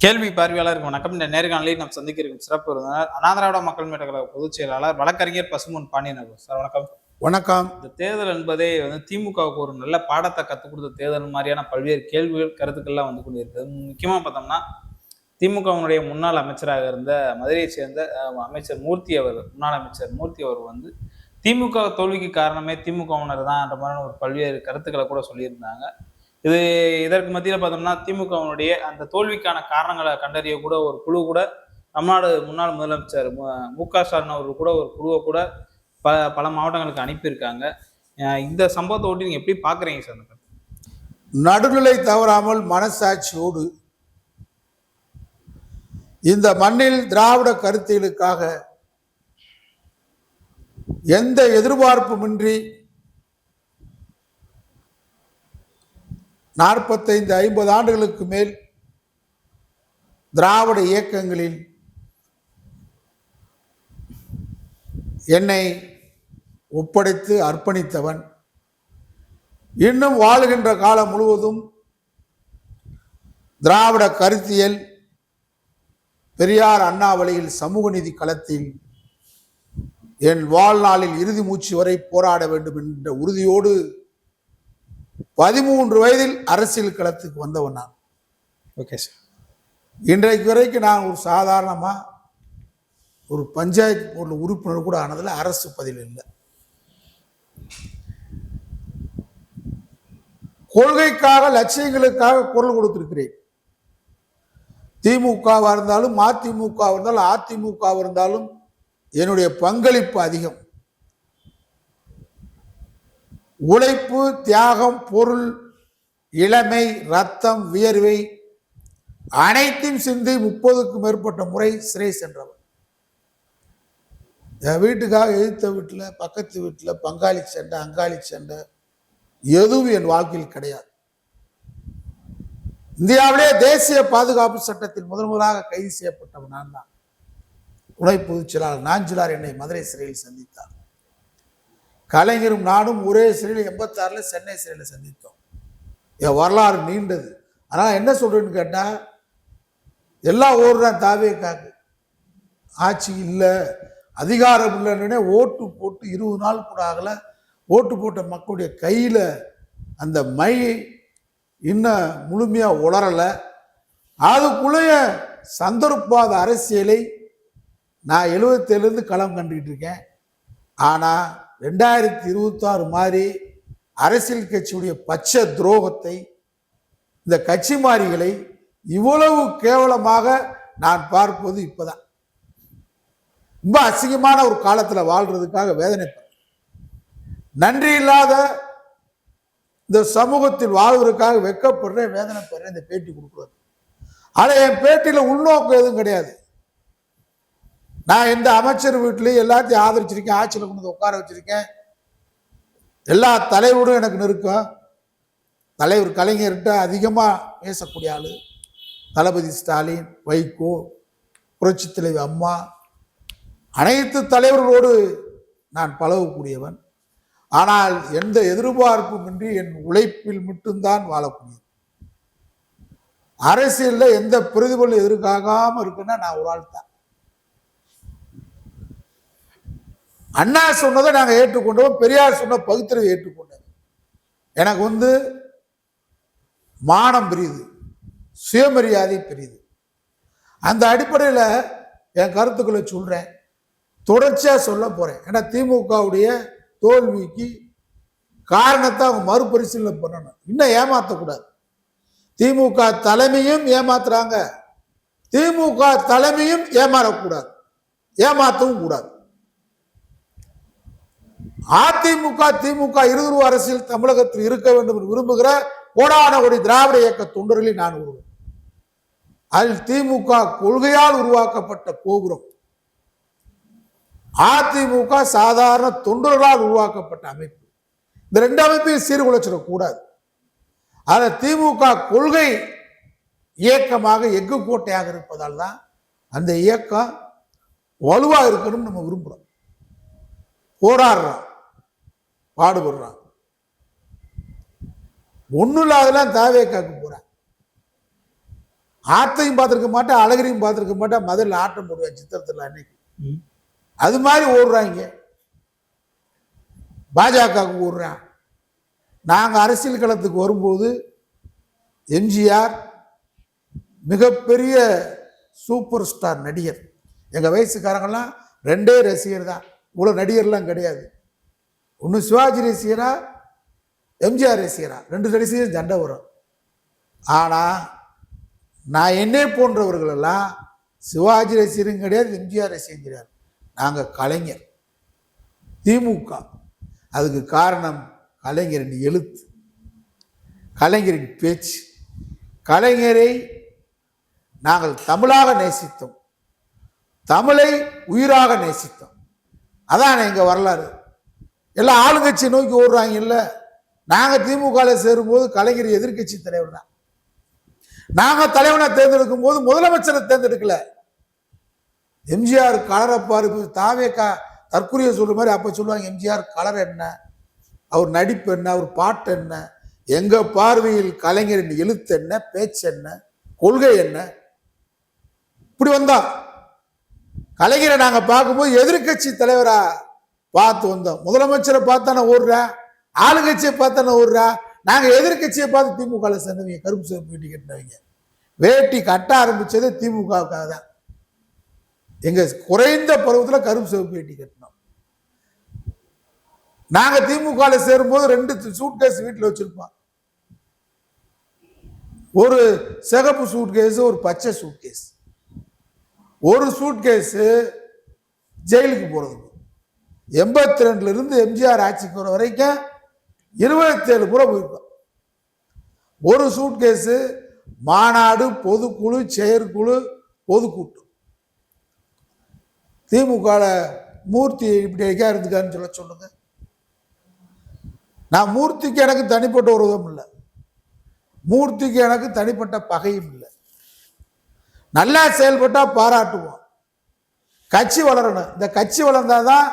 கேள்வி பார்வையாளருக்கு வணக்கம். இந்த நேர்காணலில் நாம் சந்திக்க இருக்கும் சிறப்பு விருந்தினர் அண்ணா திராவிட மக்கள் முன்னேற்ற கழக பொதுச் செயலாளர் வழக்கறிஞர் பசும்பொன் பாண்டியன் அவர்கள். சார் வணக்கம். வணக்கம். இந்த தேர்தல் என்பதே திமுகவுக்கு ஒரு நல்ல பாடத்தை கற்றுக் கொடுத்த தேர்தல் மாதிரியான பல்வேறு கேள்விகள் கருத்துக்கள்லாம் வந்து கொண்டிருக்கிறது. முக்கியமாக பார்த்தோம்னா திமுகவினுடைய முன்னாள் அமைச்சராக இருந்த மதுரையை சேர்ந்த அமைச்சர் மூர்த்தி அவர்கள், முன்னாள் அமைச்சர் மூர்த்தி அவர் வந்து திமுக தோல்விக்கு காரணமே திமுகவினர் தான் என்ற மாதிரியான ஒரு பல்வேறு கருத்துக்களை கூட சொல்லியிருந்தாங்க. இதற்கு மத்தியில் பார்த்தோம்னா திமுகவினுடைய அந்த தோல்விக்கான காரணங்களை கண்டறிய கூட ஒரு குழு கூட தமிழ்நாடு முன்னாள் முதலமைச்சர் மு.க. ஸ்டாலின் அவர்கள் கூட ஒரு குழுவை கூட பல மாவட்டங்களுக்கு அனுப்பியிருக்காங்க. இந்த சம்பவத்தை ஒட்டி நீங்க எப்படி பாக்குறீங்க சார்? நடுநிலை தவறாமல் மனசாட்சியோடு இந்த மண்ணில் திராவிட கருத்தியலுக்காக எந்த எதிர்பார்ப்புமின்றி 45-50 ஆண்டுகளுக்கு மேல் திராவிட இயக்கங்களில் என்னை ஒப்படைத்து அர்ப்பணித்தவன், இன்னும் வாழுகின்ற காலம் முழுவதும் திராவிட கருத்தியல் பெரியார் அண்ணா வழியில் சமூக நீதி களத்தில் என் வாழ்நாளில் இறுதி மூச்சு வரை போராட வேண்டும் என்ற உறுதியோடு 13 வயதில் அரசியல் களத்துக்கு வந்தவன் நான். Okay sir. இன்றைக்கு வரைக்கும் நான் ஒரு சாதாரணமாக ஒரு பஞ்சாயத்து போர்டில் உறுப்பினர் கூட ஆனதில் அரசு பதில் இல்லை. கொள்கைக்காக லட்சியங்களுக்காக குரல் கொடுத்திருக்கிறேன். திமுகவா இருந்தாலும் மதிமுக இருந்தாலும் அதிமுக இருந்தாலும் என்னுடைய பங்களிப்பு அதிகம். உழைப்பு, தியாகம், பொருள், இளமை, ரத்தம், வியர்வை அனைத்தையும் சிந்தி 30க்கும் மேற்பட்ட முறை சிறை சென்றவர். என் வீட்டுக்காக எதிர்த்த வீட்டில், பக்கத்து வீட்டில் பங்காளி சண்டை, அங்காளி சண்டை எதுவும் என் வாழ்க்கையில் கிடையாது. இந்தியாவிலே தேசிய பாதுகாப்பு சட்டத்தில் முதலாக கைது செய்யப்பட்டவன் நான் தான். துணை பொதுச் செயலாளர் நாஞ்சிலார் என்னை மதுரை சிறையில் சந்தித்தார். கலைஞரும் நானும் ஒரே சிறையில் 86 சென்னை சிறையில் சந்தித்தோம். என் வரலாறு நீண்டது. ஆனால் என்ன சொல்றேன்னு கேட்டால், எல்லா ஊரும் தாவேக்காக்கு ஆட்சி இல்லை, அதிகாரம் இல்லைன்னு ஓட்டு போட்டு 20 நாள் கூட ஆகலை. ஓட்டு போட்ட மக்களுடைய கையில் அந்த மை இன்னும் முழுமையாக உளரலை. அதுக்குள்ளேயே சந்தர்ப்பாத அரசியலை நான் 77லேருந்து களம் கண்டுகிட்டு இருக்கேன். ஆனால் 2026 மாதிரி அரசியல் கட்சியுடைய பச்சை துரோகத்தை, இந்த கட்சி மாறிகளை இவ்வளவு கேவலமாக நான் பார்ப்பது இப்பதான். ரொம்ப அசிங்கமான ஒரு காலத்தில் வாழ்றதுக்காக வேதனைப்படுறேன். நன்றி இல்லாத இந்த சமூகத்தில் வாழ்வதற்காக வெக்கப்படுறேன், வேதனைப்படுறேன் இந்த பேட்டி கொடுக்குறது. ஆனால் என் பேட்டியில் உள்நோக்கம் எதுவும் கிடையாது. நான் எந்த அமைச்சர் வீட்டிலையும் எல்லாத்தையும் ஆதரிச்சிருக்கேன், ஆட்சியில் கொண்டு வந்து உட்கார வச்சிருக்கேன். எல்லா தலைவரும் எனக்கு நெருக்கம். தலைவர் கலைஞர்கிட்ட அதிகமாக பேசக்கூடிய ஆள் தளபதி ஸ்டாலின், வைகோ, புரட்சி தலைவி அம்மா, அனைத்து தலைவர்களோடு நான் பழகக்கூடியவன். ஆனால் எந்த எதிர்பார்ப்பும் இன்றி என் உழைப்பில் மட்டும்தான் வாழக்கூடியது. அரசியலில் எந்த பிரதிபலன் எதிர்க்காகாமல் இருக்குன்னா நான் ஒரு ஆள் தான். அண்ணா சொன்னதை நாங்கள் ஏற்றுக்கொண்டோம், பெரியார் சொன்ன பகுத்தறிவை ஏற்றுக்கொண்டோம். எனக்கு மானம் பெரியுது, சுயமரியாதை பெரியுது. அந்த அடிப்படையில் என் கருத்துக்களை சொல்கிறேன், தொடர்ச்சியாக சொல்ல போகிறேன். ஏன்னா திமுகவுடைய தோல்விக்கு காரணத்தை அவங்க மறுபரிசீலனை பண்ணணும், இன்னும் ஏமாற்றக்கூடாது. திமுக தலைமையும் ஏமாத்துறாங்க, திமுக தலைமையும் ஏமாறக்கூடாது, ஏமாற்றவும் கூடாது. அதிமுக திமுக இருதுருவ அரசியல் தமிழகத்தில் இருக்க வேண்டும் என்று விரும்புகிற கோடான கோடி திராவிட இயக்க தொண்டர்களில் நான் ஒருவன். அதில் திமுக கொள்கையால் உருவாக்கப்பட்ட கோபுரம், அதிமுக சாதாரண தொண்டர்களால் உருவாக்கப்பட்ட அமைப்பு. இந்த 2 அமைப்பையும் சீர்குலைச்சிடக்கூடாது. அதில் திமுக கொள்கை இயக்கமாக எஃகு கோட்டையாக இருப்பதால் தான் அந்த இயக்கம் வலுவாக இருக்கணும்னு நம்ம விரும்புகிறோம். போராடுறான், பாடுபடுறான். ஒன்றும் இல்லாதெல்லாம் தாவேக்காக்கு போறான். ஆத்தையும் பார்த்துருக்க மாட்டேன், அழகரையும் பார்த்துருக்க மாட்டேன், மதுரையில் ஆட்டம் போடுவேன் சித்திரத்தில் அன்னைக்கு. ம். அது மாதிரி ஓடுறாங்க. பாஜகவுக்கு ஓடுறான். நாங்கள் அரசியல் களத்துக்கு வரும்போது எம்ஜிஆர் மிகப்பெரிய சூப்பர் ஸ்டார் நடிகர். எங்கள் வயசுக்காரங்கெல்லாம் 2 ரசிகர் தான், இவ்வளோ நடிகர்லாம் கிடையாது. ஒன்று சிவாஜி ரசிகரா, எம்ஜிஆர் ரசிகரா, 2 ரசிகர் சண்டை வரும். ஆனால் நான் என்னை போன்றவர்களெல்லாம் சிவாஜி ரசிகரும் கிடையாது, எம்ஜிஆர் ரசிகரும் கிடையாது. நாங்கள் கலைஞர், திமுக. அதுக்கு காரணம் கலைஞரின் எழுத்து, கலைஞரின் பேச்சு. கலைஞரை நாங்கள் தமிழாக நேசித்தோம், தமிழை உயிராக நேசித்தோம். அதான் எங்கள் வரலாறு. எல்லாம் ஆளுங்கட்சியை நோக்கி ஓடுறாங்க. இல்லை, நாங்கள் திமுகவில் சேரும்போது கலைஞர் எதிர்கட்சி தலைவர் தான். நாங்கள் தலைவனை தேர்ந்தெடுக்கும் போது முதலமைச்சரை தேர்ந்தெடுக்கல. எம்ஜிஆர் கலரப்பாரு தாவேக்கா தற்கொலையை சொல்ற மாதிரி அப்ப சொல்லுவாங்க. எம்ஜிஆர் கலர் என்ன, அவர் நடிப்பு என்ன, அவர் பாட்டு என்ன, எங்க பார்வையில் கலைஞரின் எழுத்து என்ன, பேச்சு என்ன, கொள்கை என்ன, இப்படி வந்தா. கலைஞரை நாங்க பார்க்கும்போது எதிர்கட்சி தலைவரா பார்த்து வந்தோம். முதலமைச்சரை பார்த்தானே ஓடுறா, ஆளுங்கட்சியை பார்த்தானே ஓடுறா. நாங்க எதிர்கட்சியை பார்த்து திமுக சேர்ந்தவங்க, கருப்பு சிவப்பு வேட்டி கட்டினவங்க. வேட்டி கட்ட ஆரம்பிச்சது திமுகவுக்காக தான். எங்க குறைந்த பருவத்தில் கருப்பு சிவப்பு வேட்டி கட்டினோம். நாங்க திமுக சேரும்போது 2 சூட்கேஸ் வீட்டில் வச்சிருப்போம். ஒரு சிகப்பு சூட்கேஸ், ஒரு பச்சை சூட்கேஸ். ஒரு சூட்கேஸ் ஜெயிலுக்கு போறதுக்கு. 82 இருந்து எம்ஜிஆர் ஆட்சிக்கு வர வரைக்கும் 27 முறை போயிருக்கோம். ஒரு சூட்கேஸ் மாநாடு, பொதுக்குழு, செயற்குழு, பொதுக்கூட்டம். திமுக மூர்த்தி இப்படி எங்கேயா இருந்துக்கான்னு சொல்லுங்க. நான் மூர்த்திக்கு எனக்கு தனிப்பட்ட ஒரு உதவும் இல்லை, மூர்த்திக்கு எனக்கு தனிப்பட்ட பகையும் இல்லை. நல்லா செயல்பட்டா பாராட்டுவோம். கட்சி வளரணும். இந்த கட்சி வளர்ந்தாதான்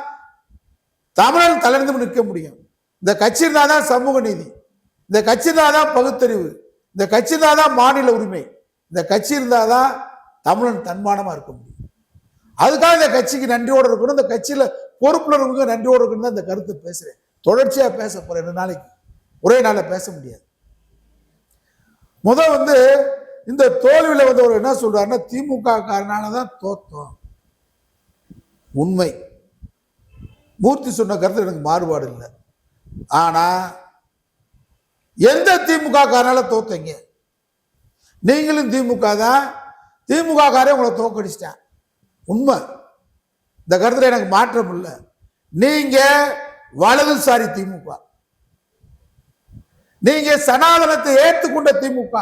தமிழன் தலைந்து நிற்க முடியும். இந்த கட்சி இருந்தாதான் சமூக நீதி, இந்த கட்சி இருந்தாதான் பகுத்தறிவு, இந்த கட்சி இருந்தாதான் மாநில உரிமை, இந்த கட்சி இருந்தாதான் தமிழன் தன்மானமா இருக்க முடியும். அதுக்காக இந்த கட்சிக்கு நன்றியோடு இருக்கணும், இந்த கட்சியில பொறுப்புல இருக்க நன்றியோடு இருக்கணும் தான் இந்த கருத்தை பேசுறேன். தொடர்ச்சியா பேச போறேன். 2 நாளைக்கு ஒரே நாள பேச முடியாது. இந்த தோல்வியில வந்தவர் என்ன சொல்றாருன்னா, திமுக காரனாலதான் தோத்தோம். உண்மை. மூர்த்தி சொன்ன கருத்து எனக்கு மாறுபாடு இல்லை. ஆனா எந்த திமுக காரனால தோத்தீங்க? நீங்களும் திமுக தான். திமுக காரே உங்களை தோக்கடிச்சிட்டேன். உண்மை. இந்த கருத்துல எனக்கு மாற்றம் இல்லை. நீங்க வலதுசாரி திமுக, நீங்க சனாதனத்தை ஏற்றுக்கொண்ட திமுக,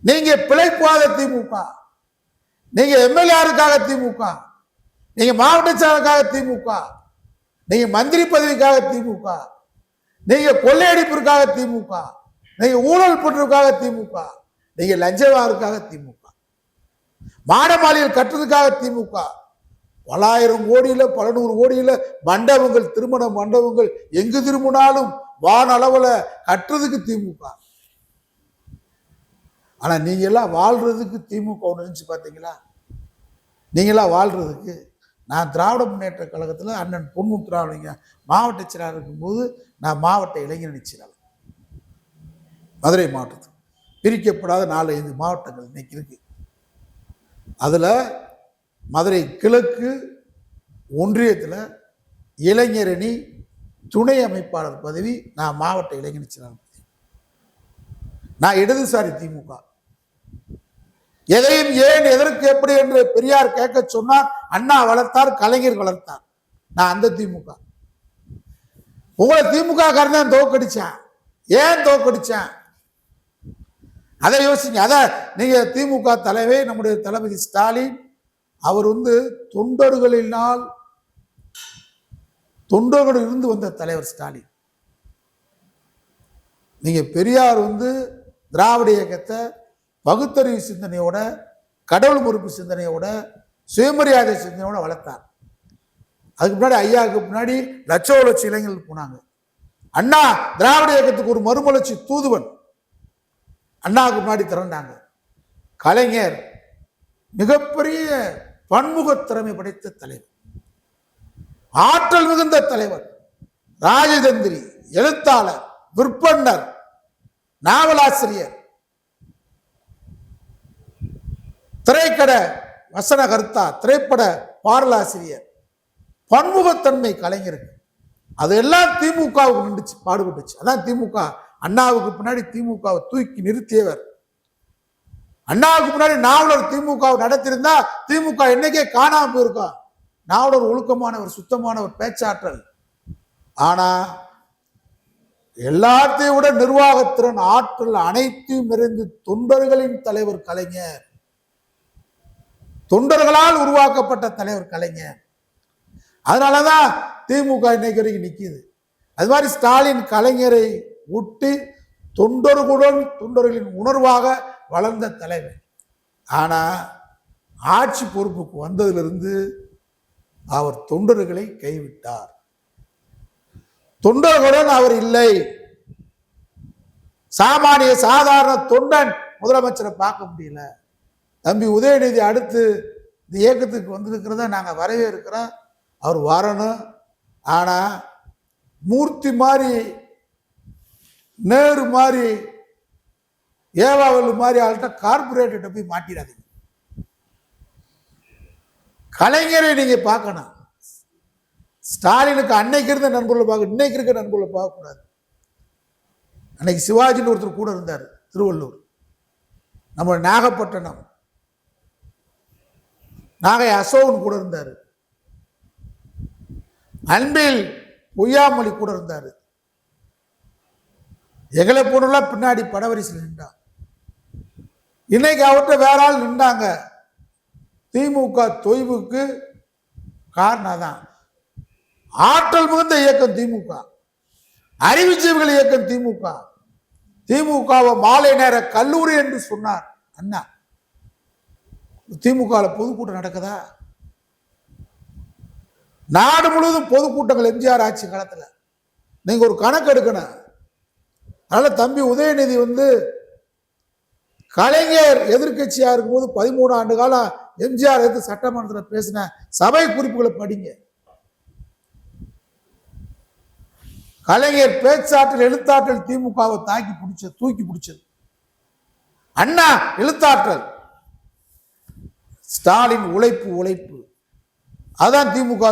நீங்க பிழைப்பாத திமுக, நீங்க எம்எல்ஏருக்காக திமுக, நீங்க மாவட்ட செயலருக்காக திமுக, நீங்க மந்திரி பதவிக்காக திமுக, நீங்க கொள்ளையடிப்பிற்காக திமுக, நீங்க ஊழல் பண்றதுக்காக திமுக, நீங்க லஞ்சவாருக்காக திமுக, மாட மாளிகை கட்டுறதுக்காக திமுக, பல ஆயிரம் கோடியில, பல 100 கோடியில மண்டபங்கள், திருமண மண்டபங்கள் எங்கு திரும்பினாலும் வான் அளவுல கட்டுறதுக்கு திமுக. ஆனா நீங்க எல்லாம் வாழ்றதுக்கு திமுக நினைச்சு பார்த்தீங்களா? நீங்க எல்லாம் வாழ்றதுக்கு. நான் திராவிட முன்னேற்ற கழகத்தில் அண்ணன் பொன்முத்துராமலிங்க மாவட்ட செயலாளர் இருக்கும்போது நான் மாவட்ட இளைஞரணி செயலாளர். மதுரை மாவட்டத்தில் பிரிக்கப்படாத 4-5 மாவட்டங்கள் இன்னைக்கு இருக்கு. அதுல மதுரை கிழக்கு ஒன்றியத்தில் இளைஞரணி துணை அமைப்பாளர் பதவி நான் மாவட்ட இளைஞரணி செயலாளர். நான் இடதுசாரி திமுக. எதையும் ஏன், எதற்கு, எப்படி என்று பெரியார் கேட்க சொன்னார். அண்ணா வளர்த்தார், கலைஞர் வளர்த்தார். நான் அந்த திமுக. உங்களை திமுக காரன் தோக்கடிச்சேன். ஏன் தோக்கடிச்சேன் அதை யோசிங்க. அத நீங்க திமுக தலைவர் நம்முடைய தளபதி ஸ்டாலின் அவர் தொண்டர்களினால் தொண்டர்கள் இருந்து வந்த தலைவர் ஸ்டாலின். நீங்க பெரியார் திராவிட இயக்கத்தை பகுத்தறிவு சிந்தனையோட, கடவுள் மறுப்பு சிந்தனையோட, சுயமரியாதை சிந்தனையோட வளர்த்தார். அதுக்கு முன்னாடி ஐயாவுக்கு முன்னாடி லட்ச இளைஞர்கள் போனாங்க. அண்ணா திராவிட இயக்கத்துக்கு ஒரு மறுமலர்ச்சி தூதுவன் அண்ணாவுக்கு முன்னாடி திரண்டாங்க. கலைஞர் மிகப்பெரிய பன்முகத் திறமை படைத்த தலைவர், ஆற்றல் மிகுந்த தலைவர், ராஜதந்திரி, எழுத்தாளர், விற்பன்னர், நாவலாசிரியர், திரைக்கட வசனகர்த்தா, திரைப்பட பாடலாசிரியர், பன்முகத்தன்மை கலைஞருக்கு. அதெல்லாம் திமுகவுக்கு நின்றுச்சு, பாடுபட்டுச்சு. அதான் திமுக. அண்ணாவுக்கு பின்னாடி திமுகவை தூக்கி நிறுத்தியவர். அண்ணாவுக்கு முன்னாடி நாவலர் திமுக நடத்திருந்தா திமுக என்னைக்கே காணாம போயிருக்கும். நாவலர் ஒழுக்கமானவர், சுத்தமானவர், பேச்சாற்றல். ஆனா எல்லாத்தையும் விட நிர்வாகத்திறன், ஆற்றல் அனைத்தையும் நிறைந்து தொண்டர்களின் தலைவர் கலைஞர், தொண்டர்களால் உருவாக்கப்பட்ட தலைவர் கலைஞர். அதனாலதான் திமுக இன்னைக்கு வரைக்கும் நிக்குது. அது மாதிரி ஸ்டாலின் கலைஞரை ஒட்டி தொண்டர்களுடன் தொண்டர்களின் உணர்வாக வளர்ந்த தலைவர். ஆனா ஆட்சி பொறுப்புக்கு வந்ததிலிருந்து அவர் தொண்டர்களை கைவிட்டார். தொண்டர்களுடன் அவர் இல்லை. சாமானிய சாதாரண தொண்டன் முதலமைச்சரை பார்க்க முடியல. தம்பி உதயநிதி அடுத்து இந்த இயக்கத்துக்கு வந்திருக்கிறத நாங்க வரவேற்கிறோம். அவர் வரணும். ஆனா மூர்த்தி மாதிரி, நேரு மாதிரி, ஏவாவல் மாதிரி ஆள்கிட்ட கார்பரேட்ட போய் மாட்டிடாதீங்க. கலைஞரை நீங்க பார்க்கணும். ஸ்டாலினுக்கு அன்னைக்கு இருந்த நண்பர்களை பார்க்க, இன்னைக்கு இருக்க நண்பர்களை பார்க்க கூடாது. அன்னைக்கு சிவாஜின்னு ஒருத்தர் கூட இருந்தார், திருவள்ளூர், நம்ம நாகப்பட்டினம், நாகை அசோகன் கூட இருந்தார், அன்பில் பொய்யாமொழி கூட இருந்தார். எங்களை போனெல்லாம் பின்னாடி படவரிசையில் நின்றான். இன்னைக்கு அவர்கிட்ட வேற ஆள் நின்றாங்க. திமுக தொய்வுக்கு காரணம் தான். ஆற்றல் மிகுந்த இயக்கம் திமுக, அறிவுஜீவிகள் இயக்கம் திமுக. திமுகவை மாலை நேர கல்லூரி என்று சொன்னார் அண்ணா. திமுக பொதுக்கூட்டம் நடக்குதா? நாடு முழுவதும் பொதுக்கூட்டங்கள் எம்ஜிஆர் ஆட்சி காலத்துல. நீங்க ஒரு கணக்கு எடுக்கணும். அதனால தம்பி உதயநிதி கலைஞர் எதிர்கட்சியா இருக்கும்போது 13 ஆண்டு காலம் எம்ஜிஆர் எடுத்து சட்டமன்றத்தில் பேசின சபை குறிப்புகளை படிங்க. கலைஞர் பேச்சாற்றல், எழுத்தாற்றல் திமுகவை தூக்கி பிடிச்சது. அண்ணா எழுத்தாற்றல், ஸ்டாலின் உழைப்பு. அதான் திமுக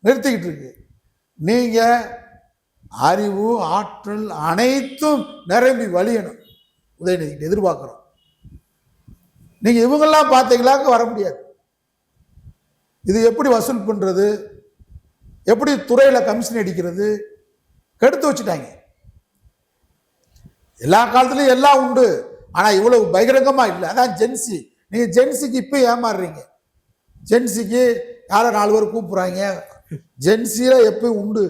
நிறுத்திக்கிட்டு இருக்கு. நீங்க அறிவு, ஆற்றல் அனைத்தும் நிரம்பி வழியணும். உதயநிதி எதிர்பார்க்கிறோம். நீங்க இவங்கெல்லாம் பார்த்தீங்களாக்க வர முடியாது. இது எப்படி வசூல் பண்றது, எப்படி துறையில கமிஷன் அடிக்கிறது, கெடுத்து வச்சுட்டாங்க. எல்லா காலத்திலையும் எல்லாம் உண்டு, ஆனா இவ்வளவு பகிரங்கமா இல்லை. அதான் ஜென்சி. நீங்க ஜென்சிக்கு இப்ப ஏமாறுறீங்க. ஜென்சிக்கு யாரோ 4 பேர் கூப்பிடுறாங்க. ஜென்சியில எப்பயும் உண்டு.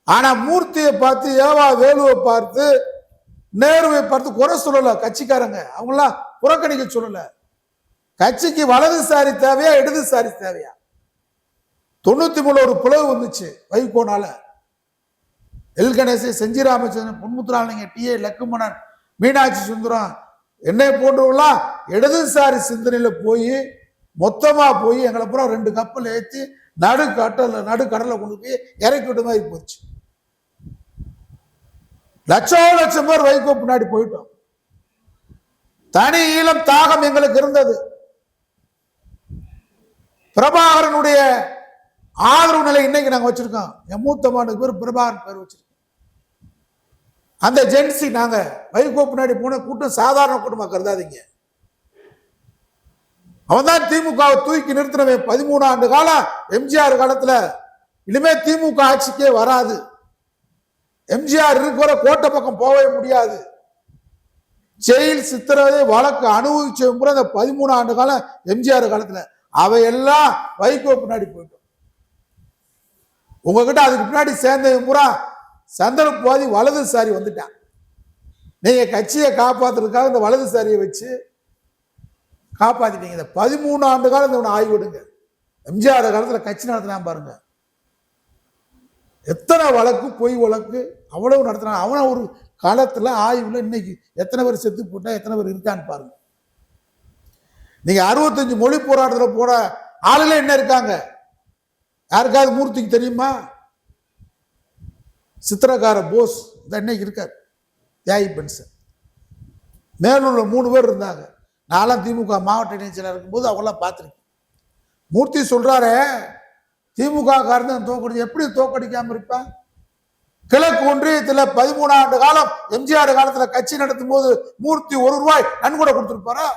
ஆனா மூர்த்தியை பார்த்து, ஏவா வேலுவை பார்த்து, நேருவை பார்த்து குறை சொல்லல கட்சிக்காரங்க. அவங்களாம் புறக்கணிக்க சொல்லல. கட்சிக்கு வலதுசாரி தேவையா, இடதுசாரி தேவையா? 93 ஒரு பிளவு வந்துச்சு வைகோனால. எல் கணேசன், செஞ்சி ராமச்சந்திரன், பொன்முத்துராமலிங்க, டி.ஏ. லக்குமணன், மீனாட்சி சுந்தரம், என்னை போன்றவெல்லாம் இடதுசாரி சிந்தனையில மொத்தமா போய் எங்களை பூரா 2 கப்பல் ஏற்றி நடுக்கடலை கொண்டு போய் இறக்கி விட்ட மாதிரி போச்சு. லட்சம் பேர் வைகோ பின்னாடி போயிட்டோம். தனி ஈழம் தாகம் எங்களுக்கு இருந்தது. பிரபாகரனுடைய ஆதரவு நிலை இன்னைக்கு நாங்க வச்சிருக்கோம். என் மூத்த மகனுக்கு பேர் பிரபாகரன் பேர் வச்சிருக்கோம். அந்த ஜென்சி நாங்க வைகோ பின்னாடி போன கூட்டம் சாதாரண கூட்டமா கருதாதீங்க. அவன் தான் திமுகவை தூக்கி நிறுத்தினவன். 13 ஆண்டு காலம் எம்ஜிஆர் காலத்துல. இனிமே திமுக ஆட்சிக்கே வராது. எம்ஜிஆர் இருக்கிற கோட்டை பக்கம் போகவே முடியாது. ஜெயில், சித்திரவதை, வழக்கு அனுபவிச்ச அந்த 13 ஆண்டு காலம் எம்ஜிஆர் காலத்துல அவையெல்லாம் வைகோ பின்னாடி போயிட்டோம். உங்ககிட்ட அதுக்கு பின்னாடி சேர்ந்த பூரா சந்தர்ப்பவாதி வலதுசாரி வந்துட்டான். நீங்க கட்சியை காப்பாத்துறதுக்காக இந்த வலதுசாரியை வச்சு காப்பாத்திட்டீங்க. 13 ஆண்டு காலம் இந்த ஆய்வு எடுங்க. எம்ஜிஆர் காலத்துல கட்சி நடத்தினா பாருங்க. எத்தனை வழக்கு, பொய் வழக்கு அவ்வளவு நடத்தினா. அவன ஒரு காலத்துல ஆய்வுல இன்னைக்கு எத்தனை பேர் செத்து போட்டா, எத்தனை பேர் இருக்கான்னு பாருங்க. நீங்க 65 மொழி போராட்டத்தில் போன ஆளுகளே என்ன இருக்காங்க? யாருக்காவது மூர்த்திக்கு தெரியுமா? சித்திரக்கார போஸ் இன்னைக்கு இருக்கார், தியாகி பென்சன். மேலூர்ல 3 பேர் இருந்தாங்க. நான்லாம் திமுக மாவட்ட இணைச்சலாக இருக்கும்போது அவங்களாம் பார்த்துருக்கேன். மூர்த்தி சொல்றாரு, திமுக காரன் தோக்கடிச்சு எப்படி தோக்கடிக்காம இருப்பேன்? கிழக்கு ஒன்றியத்தில் 13 ஆண்டு காலம் எம்ஜிஆர் காலத்துல கட்சி நடத்தும் போது மூர்த்தி ₹1 நன்கொடை கொடுத்திருப்பாரா?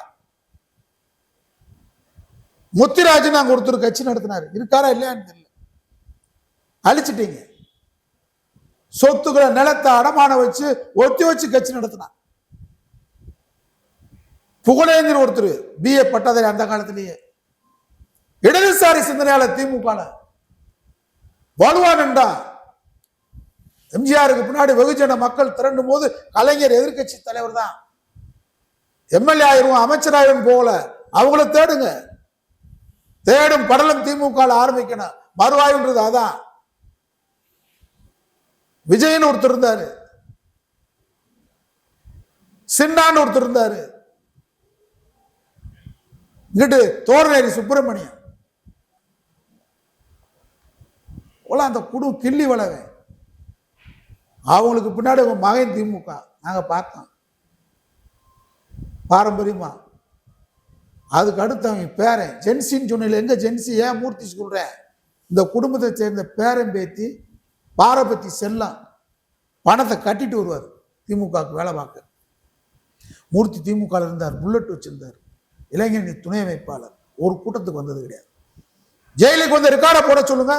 முத்திராஜன் அங்க ஒருத்தர் கட்சி நடத்தினாரு, இருக்காரா இல்லையான்னு தெரியல. அழிச்சிட்டீங்க. சொத்துக்களை நிலத்தை அடமான வச்சு ஒத்தி வச்சு கட்சி நடத்தினார். புகழேந்திர ஒருத்தர் BA பட்டதாரி, அந்த காலத்திலேயே இடதுசாரி சிந்தனையாளர், திமுக வலுவான் என்றா. எம்ஜிஆருக்கு பின்னாடி வெகுஜன மக்கள் திரண்டும் போது கலைஞர் எதிர்கட்சி தலைவர் தான். MLA ஆயிரும், அமைச்சராயிரும் போகல. அவங்கள தேடுங்க. தேடும் படலம் திமுக ஆரம்பிக்கணும். மறுவாயுன்றது அதான். விஜயன் ஒருத்தர் இருந்தாரு, சின்னான்னு ஒருத்தர் இருந்தாரு, இங்கிட்டு தோரணேரி சுப்பிரமணியம், அந்த குடு கிள்ளி வளவை. அவங்களுக்கு பின்னாடி உங்க மகன் திமுக நாங்க பார்த்தோம் பாரம்பரியமா. அதுக்கு அடுத்து அவங்க பேரன் ஜென்சின்னு சொன்ன, எங்க ஜென்சி? ஏன் மூர்த்தி சொல்றேன்? இந்த குடும்பத்தை சேர்ந்த பேரன் பேத்தி பாரபத்தி செல்லம் பணத்தை கட்டிட்டு வருவார் திமுகவுக்கு வேலை பார்க்க. மூர்த்தி திமுக இருந்தார், புல்லட் வச்சிருந்தார், இளைஞரணி துணை அமைப்பாளர். ஒரு கூட்டத்துக்கு வந்தது கிடையாது. ஜெயிலுக்கு வந்து ரெக்கார்டை போட சொல்லுங்க.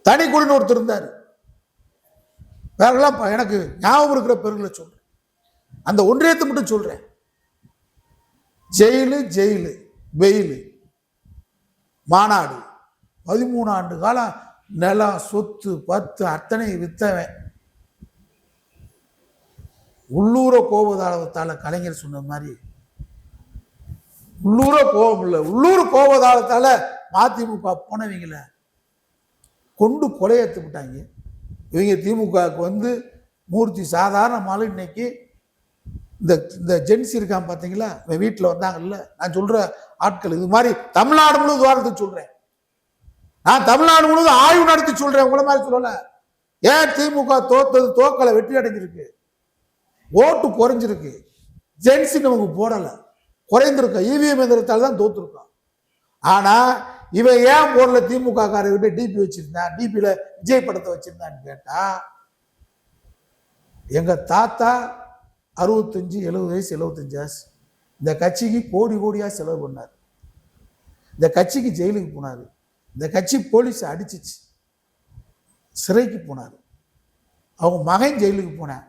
தனி குழுன்னு ஒருத்தர் இருந்தார். வேறெல்லாம் எனக்கு ஞாபகம் இருக்கிற பேர்களை சொல்றேன், அந்த ஒன்றியத்தை மட்டும் சொல்றேன். ஜெயிலு ஜெயிலு வெயிலு மாநாடு 13 ஆண்டு காலம் நிலம் சொத்து பத்து அத்தனை வித்தவன். உள்ளூர கோபதாளத்தால கலைஞர் சொன்ன மாதிரி உள்ளூர கோபம் இல்லை, உள்ளூர் கோபதாளத்தால மதிமுக போனவங்கள கொண்டு கொலையேற்று விட்டாங்க. இவங்க திமுகவுக்கு வந்து மூர்த்தி சாதாரண மாலை. இன்னைக்கு இந்த ஜென்சி இருக்கான் பார்த்தீங்களா, வீட்டில் வந்தாங்கல்ல, நான் சொல்ற ஆட்கள் இது மாதிரி தமிழ்நாடு முழுவதும் உதாரணத்துக்கு சொல்றேன். நான் தமிழ்நாடு முழுவதும் ஆய்வு நடத்தி சொல்றேன், உங்களை மாதிரி சொல்லல. ஏன் திமுக தோத்தது? தோக்கலை, வெற்றி அடைஞ்சிருக்கு, ஓட்டு குறைஞ்சிருக்கு. ஜென்சி நமக்கு போடல, குறைந்திருக்க. EVM எந்திரத்தால் தான் தோத்துருக்கோம். ஆனா இவன் ஏன் போடல? திமுக காரர்கிட்ட DP வச்சிருந்தான், DPல விஜய் படத்தை வச்சிருந்தான்னு கேட்டா, எங்க தாத்தா 65 70 வயசு 75 வயசு இந்த கட்சிக்கு கோடி கோடியா செலவு பண்ணார். இந்த கட்சிக்கு ஜெயிலுக்கு போனாரு. இந்த கட்சி போலீஸ் அடிச்சிச்சு, சிறைக்கு போனார். அவங்க மகன் ஜெயிலுக்கு போனேன்.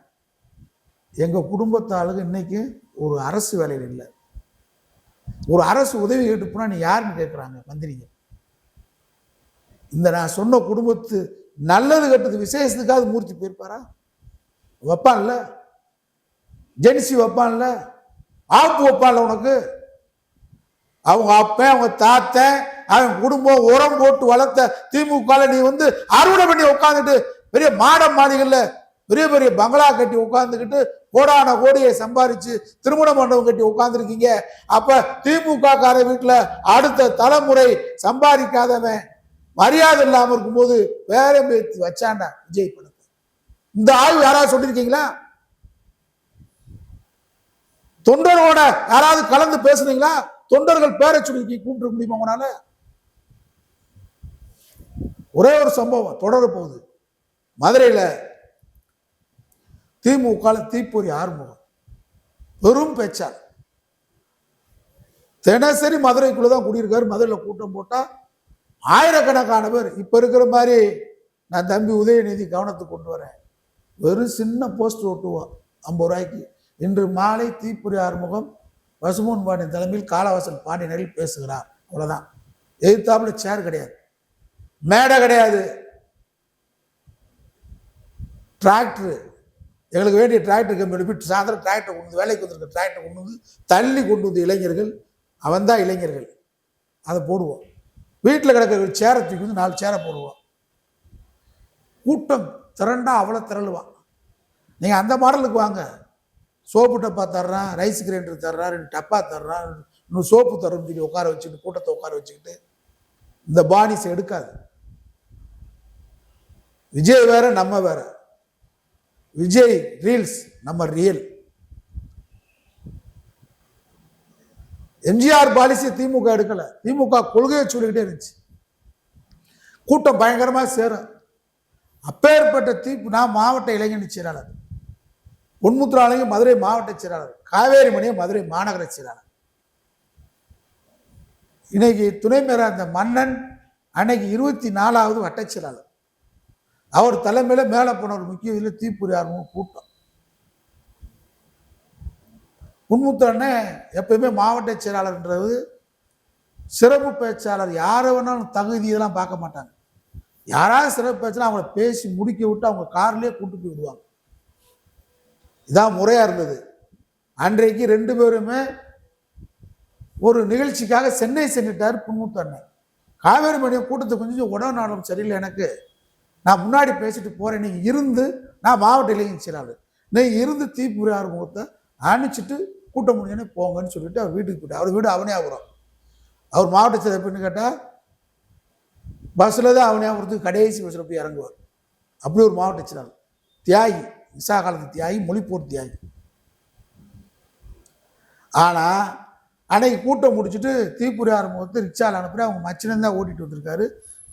எங்க குடும்பத்தாளுக்கு இன்னைக்கு ஒரு அரசு வேலையில் இல்லை. ஒரு அரசு உதவி கேட்டு போனா நீ யாருன்னு கேட்குறாங்க மந்திரிங்க. இந்த நான் சொன்ன குடும்பத்து நல்லது கெட்டது விசேஷத்துக்காவது மூர்த்தி போயிருப்பாரா? வைப்பான்ல, ஜென்சி வைப்பான்ல, ஆப்பு வைப்பான்ல. உனக்கு அவங்க அப்பன் அவங்க தாத்தன் அவன் குடும்பம் உரம் போட்டு வளர்த்த திமுக நீ வந்து அறுவடை பண்ணி உட்காந்துட்டு பெரிய மாட மாளிகள்ல பெரிய பெரிய பங்களா கட்டி உட்கார்ந்துக்கிட்டு கோடான கோடியை சம்பாரிச்சு திருமண மண்டபம் கட்டி உட்கார்ந்துருக்கீங்க. அப்ப திமுக கார வீட்டுல அடுத்த தலைமுறை சம்பாதிக்காதவன் மரியாதை இல்லாம இருக்கும்போது வேற பேச்சு வச்சாண்டா விஜய் படத்தை. இந்த ஆய்வு யாராவது சொல்லிருக்கீங்களா? தொண்டரோட யாராவது கலந்து பேசுனீங்களா? தொண்டர்கள் பேரை சொல்லி கூப்பிட்டு முடியுமா உங்களால? ஒரே ஒரு சம்பவம் தொடர போகுது. மதுரையில திமுக தீப்பொறி ஆறுமுகம் வெறும் பேச்சா தினசரி மதுரைக்குள்ளதான் குடியிருக்காரு. மதுரையில கூட்டம் போட்டா ஆயிரக்கணக்கான பேர். இப்ப இருக்கிற மாதிரி நான் தம்பி உதயநிதி கவனத்துக்கு கொண்டு வரேன், வெறும் சின்ன போஸ்ட் ஓட்டுவோம் 50 ரூபாய்க்கு. இன்று மாலை தீப்பொறி ஆறுமுகம் பசுமோன் பாண்டியன் தலைமையில் காலவாசல் பாண்டியனில் பேசுகிறார். அவ்வளவுதான். எதிர்த்தாப்புல சேர் கிடையாது, மேடை கிடையாது. டிராக்டர், எங்களுக்கு வேண்டிய டிராக்டர் கம்பெனி எடுத்து சாயந்தரம் டிராக்டர் கொண்டு வந்து, வேலைக்கு வந்திருக்க டிராக்டர் கொண்டு வந்து தள்ளி கொண்டு வந்து இளைஞர்கள், அவன் தான் இளைஞர்கள், அதை போடுவோம். வீட்டில் கிடக்கிற சேரை தூக்கி வந்து 4 சேரை போடுவோம். கூட்டம் திரண்டா அவ்வளோ திரளுவான். நீங்கள் அந்த மாடலுக்கு வாங்க, சோப்பு டப்பா தர்றான், ரைஸ் கிரைண்டர் தர்றான், 2 டப்பா தர்றான், இன்னும் சோப்பு தர்றோம்னு சொல்லி உட்கார வச்சுக்கிட்டு கூட்டத்தை உட்கார வச்சுக்கிட்டு இந்த பானிஸ் எடுக்காது. விஜய் வேற நம்ம வேற. விஜய் ரீல்ஸ், நம்ம ரியல். எம்ஜிஆர் பாலிசி திமுக எடுக்கல. திமுக கொள்கையை சொல்லிக்கிட்டே இருந்துச்சு. கூட்டம் பயங்கரமா சேரும். அப்பேற்பட்ட தீப்பு நான் மாவட்ட இளைஞர் செயலாளர், பொன்முத்துராலயம் மதுரை மாவட்ட செயலாளர், காவேரி மணியை மதுரை மாநகர செயலாளர். இன்னைக்கு துணை மேயர் அந்த மன்னன் அன்னைக்கு 24வது வட்ட செயலாளர். அவர் தலைமையில மேல போன ஒரு முக்கிய இதில் தீப்புரியாரும் கூட்டம். பொன்முத்துரான எப்பயுமே மாவட்ட செயலாளர்ன்றது சிறப்பு பேச்சாளர், யாரை வேணாலும் தகுதி இதெல்லாம் பார்க்க மாட்டாங்க. யாராவது சிறப்பு பேச்சாளர் அவங்கள பேசி முடிக்க விட்டு அவங்க கார்லயே கூட்டு போய் விடுவாங்க. இதான் முறையா இருந்தது. அன்றைக்கு 2 பேருமே ஒரு நிகழ்ச்சிக்காக சென்னை சென்றுட்டார் பொன்முத்துரான். காவேரி மணியம் கூட்டத்தை கொஞ்சம் உடல்நலம் சரியில்லை, எனக்கு நான் முன்னாடி பேசிட்டு போறேன், நீங்க இருந்து, நான் மாவட்ட இளைஞர் செயலாளர், நீங்க இருந்து தீப்புரியார் முகத்தை அனுப்பிச்சிட்டு கூட்டம் முடிஞ்சோன்னு போங்கன்னு சொல்லிட்டு அவர் வீட்டுக்கு போயிட்டார். அவர் வீடு அவனியாபுரம். அவர் மாவட்ட செயலர் எப்படின்னு கேட்டால் பஸ்ஸில் தான் அவனியாபுரத்துக்கு கடைசி பஸ்ஸில் போய் இறங்குவார். அப்படி ஒரு மாவட்ட செயலாளர், தியாகி, விசா காலத்து தியாகி, மொழிப்போர் தியாகி. ஆனால் அன்னைக்கு கூட்டம் முடிச்சுட்டு தீப்புரியார் முகத்தை ரிக்ஷாவில் அனுப்புகிறேன். அவங்க மச்சினன் தான் ஓட்டிகிட்டு வந்திருக்காரு.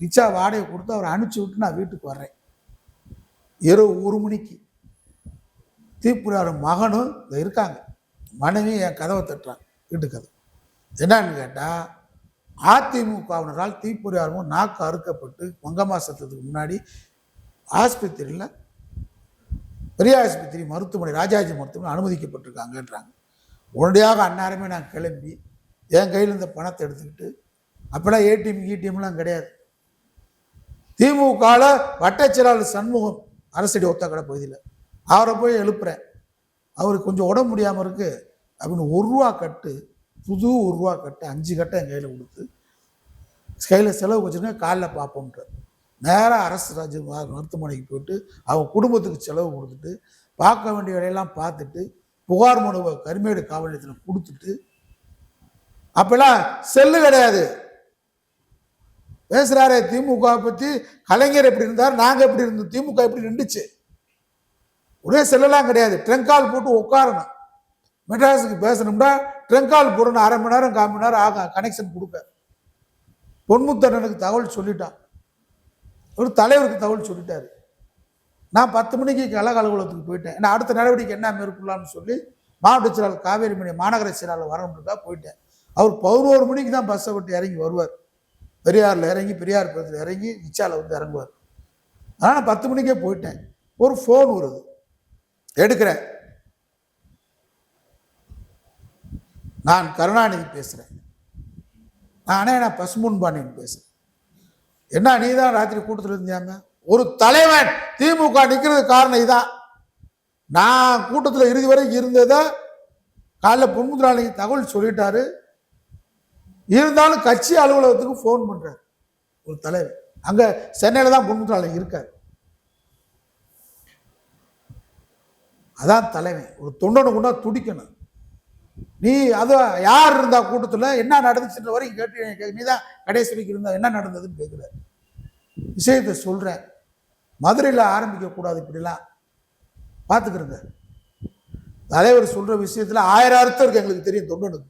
ரிக்ஷா வாடகை கொடுத்து அவரை அனுப்பிச்சி விட்டு நான் வீட்டுக்கு வர்றேன். இரவு 1 மணிக்கு தீப்புரியார் மகனும் இருக்காங்க, மனைவி என் கதவை தட்டுறாங்க, வீட்டு கதவை. என்னன்னு கேட்டால் அதிமுகவினரால் தீப்புரியாரும் நாக்கு அறுக்கப்பட்டு மங்கம்மா சத்தத்துக்கு முன்னாடி ஆஸ்பத்திரியில், பெரிய ஆஸ்பத்திரி மருத்துவமனை, ராஜாஜி மருத்துவமனை அனுமதிக்கப்பட்டிருக்காங்கன்றாங்க. உடனடியாக அந்நேரமே நான் கிளம்பி என் கையில் இந்த பணத்தை எடுத்துக்கிட்டு, அப்போலாம் ஏடிஎம்லாம் கிடையாது, திமுகவில் வட்டச்செயலாளர் சண்முகம் அரசடி ஒத்தக்கடை பகுதியில் அவரை போய் எழுப்புறேன். அவருக்கு கொஞ்சம் உடம்பு முடியாமல் இருக்கு அப்படின்னு 1 ரூபா கட்டு, புது 1 ரூபா கட்டு 5 கட்டை என் கையில் கொடுத்து, கையில் செலவு வச்சுருங்க, காலைல பார்ப்போம்ன்ற. நேராக அரசு ராஜ்ய மருத்துவமனைக்கு போயிட்டு அவங்க குடும்பத்துக்கு செலவு கொடுத்துட்டு, பார்க்க வேண்டிய வேலையெல்லாம் பார்த்துட்டு, புகார் மனுவை கரிமேடு காவல் நிலையத்தில் கொடுத்துட்டு, அப்பெல்லாம் செல்லு கிடையாது. பேசுறாரு திமுக பற்றி, கலைஞர் எப்படி இருந்தார், நாங்கள் எப்படி இருந்தோம், திமுக எப்படி நின்றுச்சு. ஒரே செல்லெல்லாம் கிடையாது. ட்ரெங்கால் போட்டு உட்காரணும். மெட்ராஸுக்கு பேசணும்னா ட்ரெங்கால் போடணும், 1/2 மணி நேரம் 1/4 மணி நேரம் ஆகும் கனெக்ஷன் கொடுக்க. பொன்முத்தண்ணனுக்கு தகவல் சொல்லிட்டான், ஒரு தலைவருக்கு தகவல் சொல்லிட்டாரு. நான் 10 மணிக்கு கழக அலுவலகத்துக்கு போயிட்டேன். நான் அடுத்த நடவடிக்கை என்ன மேற்கொள்ளலாம்னு சொல்லி மாவட்ட செயலாளர் காவேரி மணி மாநகர செயலாளர் வரணுன்றதா போயிட்டேன். அவர் 11 மணிக்கு தான் பஸ்ஸை விட்டு இறங்கி வருவார். பெரியாரில் இறங்கி, பெரியார் பக்கத்தில் இறங்கி ரிச்சாவில் வந்து இறங்குவார். ஆனால் நான் 10 மணிக்கே போயிட்டேன். ஒரு ஃபோன் வருது, எடுக்கிறேன். நான் கருணாநிதி பேசுகிறேன். நான் பசும்பொன் பாண்டியன் பேசுகிறேன். என்ன நீ தான் ராத்திரி கூட்டத்தில் இருந்தியாம? ஒரு தலைவன் திமுக நிற்கிறது காரணம் இதான். நான் கூட்டத்தில் இறுதி வரைக்கும் இருந்ததை காலைல பொன்முத்துராமலிங்க தகவல் சொல்லிட்டாரு. இருந்தாலும் கட்சி அலுவலகத்துக்கு ஃபோன் பண்றாரு ஒரு தலைவர். அங்க சென்னையில தான் பொன்முத்துராமலிங்க இருக்காரு. அதான் தலைவன். ஒரு தொண்டனு கொண்டா துடிக்கணும். நீ அது யார் இருந்தா கூட்டத்தில் என்ன நடந்துச்சுன்ற வரைக்கும் கேட்டு, நீ தான் கடைசி வரைக்கும் இருந்தா என்ன நடந்ததுன்னு கேட்குற விஷயத்தை சொல்றேன். மதுரையில் ஆரம்பிக்க கூடாது, இப்படிலாம் பார்த்துக்கிறங்க. தலைவர் சொல்ற விஷயத்துல 1000 அர்த்தம் இருக்கு, எங்களுக்கு தெரியும் தொண்டனுக்கு.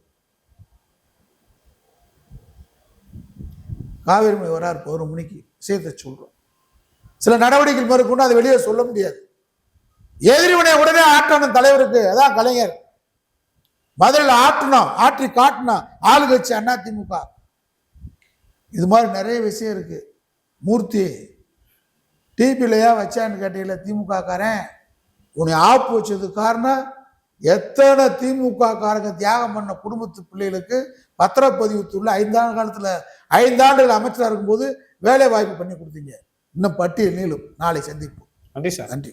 காவேரி மணி வரார் 11 மணிக்கு, விஷயத்தை சொல்றோம். சில நடவடிக்கைகள் மேற்கொண்டு அதை வெளியே சொல்ல முடியாது. எதிரிவினை உடனே ஆட்டணும் தலைவருக்கு. அதான் கலைஞர் மதுரையில் ஆட்டணும், ஆற்றி காட்டணும் ஆளுங்கட்சி அதிமுக. இது மாதிரி நிறைய விஷயம் இருக்கு. மூர்த்தி டிபிலையா வச்சான்னு கேட்டீங்கள, திமுக காரன் உன்னை ஆப்பு வச்சதுக்கு காரணம் எத்தனை திமுக காரங்க தியாகம் பண்ண குடும்பத்து பிள்ளைகளுக்கு பத்திரப்பதிவு துள்ள 5 ஆண்டு காலத்தில் 5 ஆண்டுகள் அமைச்சராக இருக்கும்போது வேலை வாய்ப்பு பண்ணி கொடுத்தீங்க. இன்னும் பட்டியல் நீளும். நாளை சந்திப்போம். நன்றி சார். நன்றி.